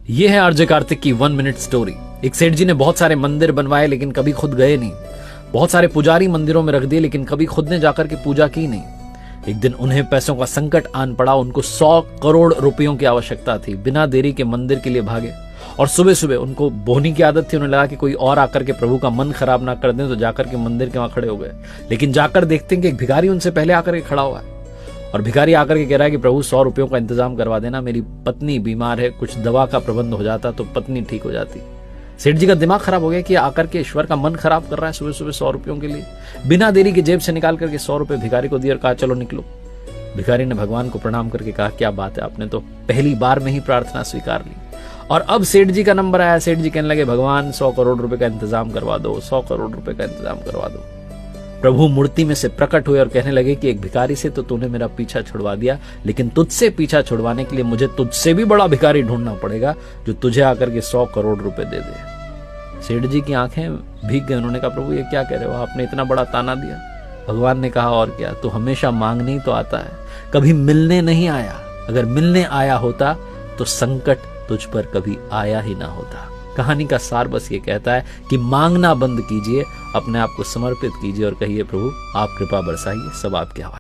ये है आरजे कार्तिक की 1 मिनट स्टोरी। एक सेठ जी ने बहुत सारे मंदिर बनवाए लेकिन कभी खुद गए नहीं। बहुत सारे पुजारी मंदिरों में रख दिए लेकिन कभी खुद ने जाकर के पूजा की नहीं। एक दिन उन्हें पैसों का संकट आन पड़ा। उनको 100 करोड़ रुपयों की आवश्यकता थी। बिना देरी के मंदिर के लिए भागे और सुबह सुबह उनको बोहनी की आदत थी। उन्हें लगा कि कोई और आकर के प्रभु का मन खराब ना कर दें, तो जाकर के मंदिर के वहां खड़े हो गए। लेकिन जाकर देखते हैं कि एक भिखारी उनसे पहले आकर के खड़ा हुआ है और भिखारी आकर के कह रहा है कि प्रभु 100 रुपयों का इंतजाम करवा देना, मेरी पत्नी बीमार है, कुछ दवा का प्रबंध हो जाता तो पत्नी ठीक हो जाती। सेठ जी का दिमाग खराब हो गया कि आकर के ईश्वर का मन खराब कर रहा है सुबह सुबह 100 रुपयों के लिए। बिना देरी के जेब से निकाल करके 100 रुपए भिखारी को दिए और कहा चलो निकलो। भिखारी ने भगवान को प्रणाम करके कहा क्या बात है, आपने तो पहली बार में ही प्रार्थना स्वीकार ली। और अब सेठ जी का नंबर आया। सेठ जी कहने लगे भगवान 100 करोड़ रुपए का इंतजाम करवा दो, 100 करोड़ रुपए का इंतजाम करवा दो। प्रभु मूर्ति में से प्रकट हुए और कहने लगे कि एक भिखारी से तो तूने मेरा पीछा छुड़वा दिया, लेकिन तुझसे पीछा छुड़वाने के लिए मुझे तुझसे भी बड़ा भिखारी ढूंढना पड़ेगा जो तुझे आकर के 100 करोड़ रुपए दे दे। सेठ जी की आंखें भीग गई। उन्होंने कहा प्रभु ये क्या कह रहे हो, आपने इतना बड़ा ताना दिया। भगवान ने कहा और क्या, तू हमेशा मांगने ही तो आता है, कभी मिलने नहीं आया। अगर मिलने आया होता तो संकट तुझ पर कभी आया ही ना होता। कहानी का सार बस ये कहता है कि मांगना बंद कीजिए, अपने आप को समर्पित कीजिए और कहिए प्रभु आप कृपा बरसाइए, सब आपके हवाले।